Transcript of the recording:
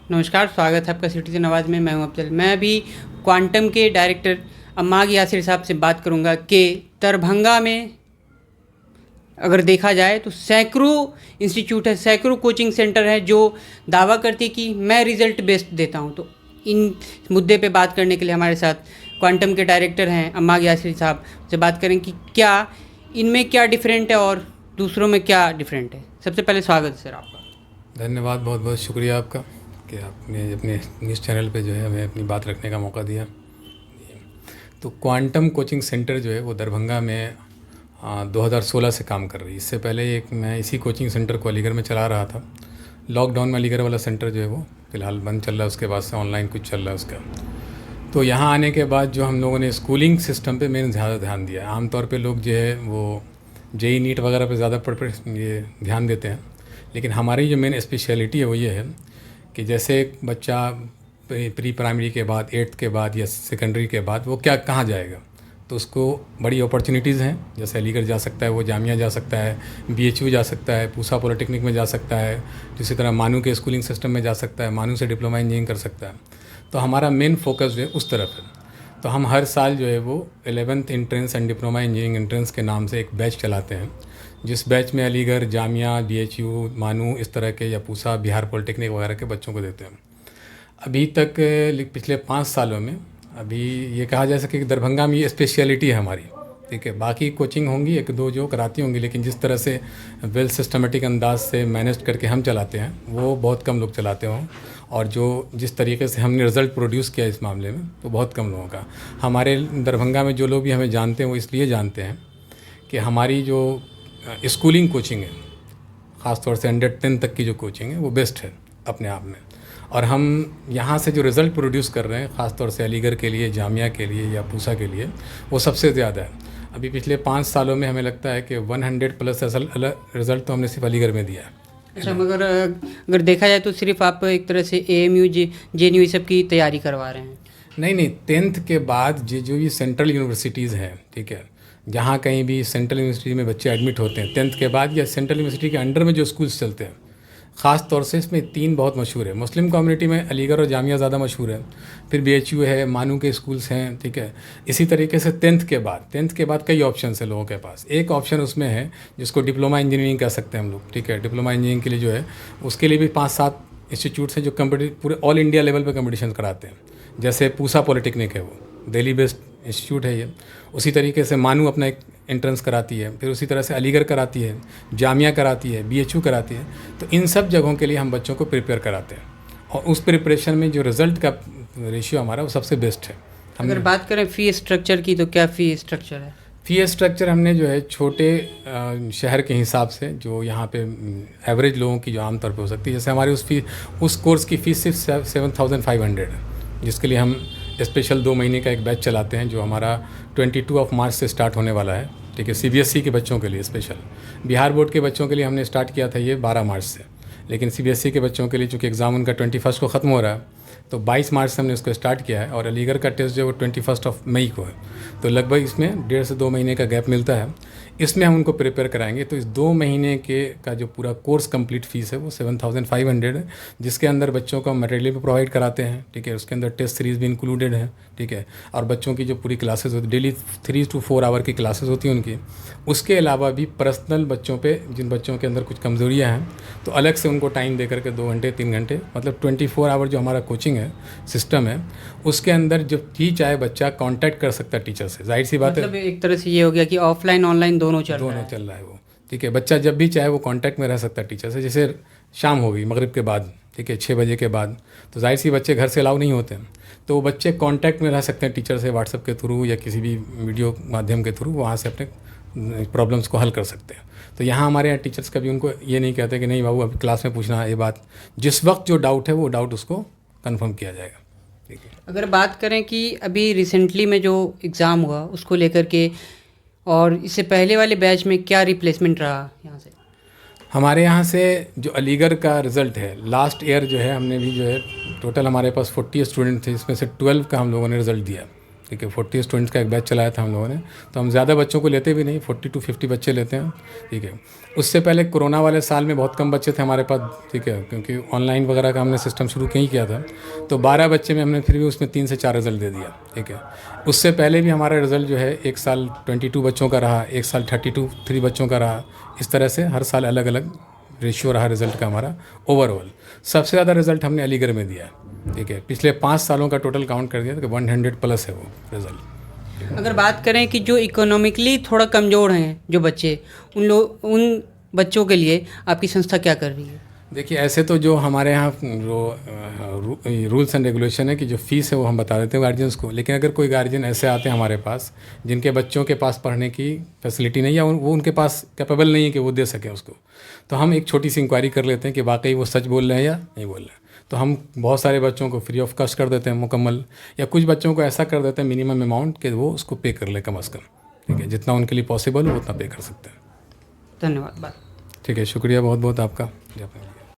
नमस्कार, स्वागत है आपका सिटीजन आवाज़ में। मैं हूं अफजल। मैं अभी क्वांटम के डायरेक्टर अम्माग यासिर साहब से बात करूंगा कि दरभंगा में अगर देखा जाए तो सैकड़ों इंस्टीट्यूट है, सैकड़ों कोचिंग सेंटर है जो दावा करती कि मैं रिज़ल्ट बेस्ड देता हूं। तो इन मुद्दे पे बात करने के लिए हमारे साथ क्वांटम के डायरेक्टर हैं अम्माग यासिर साहब से बात करें कि क्या इनमें क्या डिफरेंट है और दूसरों में क्या डिफरेंट है। सबसे पहले स्वागत है सर आपका। धन्यवाद, बहुत बहुत शुक्रिया आपका कि आपने अपने न्यूज़ चैनल पे जो है हमें अपनी बात रखने का मौका दिया। तो क्वांटम कोचिंग सेंटर जो है वो दरभंगा में 2016 से काम कर रही है। इससे पहले मैं इसी कोचिंग सेंटर को अलीगढ़ में चला रहा था। लॉकडाउन में अलीगढ़ वाला सेंटर जो है वो फ़िलहाल बंद चल रहा है, उसके बाद से ऑनलाइन कुछ चल रहा है उसका। तो यहाँ आने के बाद जो हम लोगों ने स्कूलिंग सिस्टम पे मेन ज़्यादा ध्यान दिया। आमतौर पे लोग जो है वो जेई नीट वगैरह पे ज़्यादा ये ध्यान देते हैं, लेकिन हमारी जो मेन स्पेशलिटी है वो ये है कि जैसे एक बच्चा प्री प्राइमरी के बाद 8th के बाद या सेकेंडरी के बाद वो कहाँ जाएगा, तो उसको बड़ी अपॉर्चुनिटीज़ हैं। जैसे अलीगढ़ जा सकता है, वो जामिया जा सकता है, बीएचयू जा सकता है, पूसा पॉलिटेक्निक में जा सकता है, इसी तरह मानू के स्कूलिंग सिस्टम में जा सकता है, मानू से डिप्लोमा इंजीनियरिंग कर सकता है। तो हमारा मेन फोकस जो है उस तरफ है। तो हम हर साल जो है वो 11th entrance and diploma engineering entrance के नाम से एक बैच चलाते हैं, जिस बैच में अलीगढ़, जामिया, बीएचयू, मानू इस तरह के या पूसा, बिहार पॉलिटेक्निक वगैरह के बच्चों को देते हैं। अभी तक पिछले 5 सालों में अभी ये कहा जा सके कि दरभंगा में ये स्पेशलिटी है हमारी। ठीक है, बाकी कोचिंग होंगी 1-2 जो कराती होंगी, लेकिन जिस तरह से वेल सिस्टमेटिक अंदाज से मैनेज करके हम चलाते हैं वो बहुत कम लोग चलाते हों। और जो जिस तरीके से हमने रिज़ल्ट प्रोड्यूस किया इस मामले में तो बहुत कम लोगों का। हमारे दरभंगा में जो लोग भी हमें जानते हैं वो इसलिए जानते हैं कि हमारी जो स्कूलिंग कोचिंग है, ख़ासतौर से अंडर 10 तक की जो कोचिंग है वो बेस्ट है अपने आप में। और हम यहाँ से जो रिज़ल्ट प्रोड्यूस कर रहे हैं ख़ासतौर से अलीगढ़ के लिए, जामिया के लिए या पूसा के लिए, वो सबसे ज़्यादा है। अभी पिछले 5 सालों में हमें लगता है कि 100+ रिज़ल्ट तो हमने सिर्फ अलीगढ़ में दिया है। अच्छा, मगर अगर देखा जाए तो सिर्फ आप एक तरह से एएमयू, जेएनयू ये सब की तैयारी करवा रहे हैं। नहीं, 10th के बाद जो भी सेंट्रल यूनिवर्सिटीज़ हैं, ठीक है, जहाँ कहीं भी सेंट्रल यूनिवर्सिटी में बच्चे एडमिट होते हैं 10th के बाद, या सेंट्रल यूनिवर्सिटी के अंडर में जो स्कूल्स चलते हैं, ख़ास तौर से इसमें 3 बहुत मशहूर है। मुस्लिम कम्युनिटी में अलीगढ़ और जामिया ज़्यादा मशहूर है, फिर बीएचयू है, मानू के स्कूल्स हैं, ठीक है। इसी तरीके से 10th के बाद कई ऑप्शन है लोगों के पास। एक ऑप्शन उसमें है जिसको डिप्लोमा इंजीनियरिंग कह सकते हैं हम लोग, ठीक है। डिप्लोमा इंजीनियरिंग के लिए जो है उसके लिए भी 5-7 इंस्टीट्यूट्स हैं जो पूरे ऑल इंडिया लेवल पर कम्पटिशन कराते हैं। जैसे पूसा पॉलिटेक्निक है, वो दिल्ली बेस्ड इंस्टीट्यूट है ये। उसी तरीके से मानू अपना एक एंट्रेंस कराती है, फिर उसी तरह से अलीगढ़ कराती है, जामिया कराती है, बीएचयू कराती है। तो इन सब जगहों के लिए हम बच्चों को प्रिपेयर कराते हैं, और उस प्रिपरेशन में जो रिज़ल्ट का रेशियो हमारा वो सबसे बेस्ट है। अगर बात करें फ़ी स्ट्रक्चर की, तो क्या फ़ी स्ट्रक्चर है? फ़ी स्ट्रक्चर हमने जो है छोटे शहर के हिसाब से, जो यहाँ पे एवरेज लोगों की जो आमतौर पे हो सकती है, जैसे हमारी उस कोर्स की फ़ीस सिर्फ 7,500 है, जिसके लिए हम स्पेशल 2 महीने का एक बैच चलाते हैं जो हमारा 22 मार्च से स्टार्ट होने वाला है, ठीक है। सीबीएसई के बच्चों के लिए स्पेशल, बिहार बोर्ड के बच्चों के लिए हमने स्टार्ट किया था ये 12 मार्च से, लेकिन सीबीएसई के बच्चों के लिए चूँकि एग्ज़ाम उनका 21 को ख़त्म हो रहा है, तो 22 मार्च से हमने उसको स्टार्ट किया है। और अलीगढ़ का टेस्ट जो है वो 21 मई को है। तो लगभग इसमें 1.5 से 2 महीने का गैप मिलता है। इसमें हम उनको प्रिपेयर कराएंगे। तो इस 2 महीने का जो पूरा कोर्स कंप्लीट फ़ीस है वो 7,500 है, जिसके अंदर बच्चों को मटेरियल भी प्रोवाइड कराते हैं, ठीक है। उसके अंदर टेस्ट सीरीज़ भी इंक्लूडेड है, ठीक है। और बच्चों की जो पूरी क्लासेस होती, डेली 3 to 4 आवर की क्लासेस होती हैं उनकी। उसके अलावा भी पर्सनल बच्चों पे, जिन बच्चों के अंदर कुछ कमज़ोरियाँ हैं, तो अलग से उनको टाइम दे करके 2 घंटे 3 घंटे, मतलब 24 आवर जो हमारा कोचिंग है, सिस्टम है, उसके अंदर जब भी चाहे बच्चा कांटेक्ट कर सकता है टीचर से। जाहिर सी बात है, मतलब एक तरह से ये हो गया कि ऑफलाइन ऑनलाइन दोनों चल रहा है वो, ठीक है। बच्चा जब भी चाहे वो कांटेक्ट में रह सकता है टीचर से। जैसे शाम हो गई, मगरिब के बाद, ठीक है, 6 बजे के बाद, तो जाहिर सी बच्चे घर से अलाउ नहीं होते हैं, तो वो बच्चे कांटेक्ट में रह सकते हैं टीचर से, व्हाट्सएप के थ्रू या किसी भी वीडियो माध्यम के थ्रू, वहाँ से अपने प्रॉब्लम्स को हल कर सकते हैं। तो यहाँ हमारे यहाँ टीचर्स कभी उनको ये नहीं कहते कि नहीं बाबू अभी क्लास में पूछना है, ये बात जिस वक्त जो डाउट है वो डाउट उसको कन्फर्म किया जाएगा, ठीक है। अगर बात करें कि अभी रिसेंटली में जो एग्ज़ाम हुआ उसको लेकर के, और इससे पहले वाले बैच में क्या रिप्लेसमेंट रहा यहाँ से? हमारे यहाँ से जो अलीगढ़ का रिज़ल्ट है, लास्ट ईयर जो है हमने भी जो है टोटल हमारे पास 40 स्टूडेंट थे, इसमें से 12 का हम लोगों ने रिज़ल्ट दिया, ठीक है। 40 स्टूडेंट्स का एक बैच चलाया था हम लोगों ने। तो हम ज़्यादा बच्चों को लेते भी नहीं, 40 to 50 बच्चे लेते हैं, ठीक है। उससे पहले कोरोना वाले साल में बहुत कम बच्चे थे हमारे पास, ठीक है, क्योंकि ऑनलाइन वगैरह का हमने सिस्टम शुरू कहीं किया था। तो 12 बच्चे में हमने फिर भी उसमें 3 से 4 रिज़ल्ट दे दिया, ठीक है। उससे पहले भी हमारा रिज़ल्ट जो है एक साल 22 बच्चों का रहा, एक साल 3 बच्चों का रहा। इस तरह से हर साल अलग अलग रेशियो रहा रिज़ल्ट का हमारा। ओवरऑल सबसे ज़्यादा रिज़ल्ट हमने अलीगढ़ में दिया, ठीक है। पिछले 5 सालों का टोटल काउंट कर दिया तो 100 प्लस है वो रिज़ल्ट। अगर बात करें कि जो इकोनॉमिकली थोड़ा कमज़ोर हैं जो बच्चे, उन बच्चों के लिए आपकी संस्था क्या कर रही है? देखिए, ऐसे तो जो हमारे यहाँ जो रूल्स एंड रेगुलेशन है कि जो फ़ीस है वो हम बता देते हैं गार्जियंस को। लेकिन अगर कोई गार्जियन ऐसे आते हैं हमारे पास जिनके बच्चों के पास पढ़ने की फैसिलिटी नहीं है, या वो उनके पास कैपेबल नहीं है कि वो दे सकें उसको, तो हम एक छोटी सी इंक्वायरी कर लेते हैं कि वाकई वो सच बोल रहे हैं या नहीं बोल रहे हैं। तो हम बहुत सारे बच्चों को फ्री ऑफ कॉस्ट कर देते हैं मुकम्मल, या कुछ बच्चों को ऐसा कर देते हैं मिनिमम अमाउंट कि वो उसको पे कर ले कम अज़ कम, ठीक है। जितना उनके लिए पॉसिबल हो उतना पे कर सकते हैं। धन्यवाद। बात ठीक है, शुक्रिया बहुत बहुत आपका। जी, आपने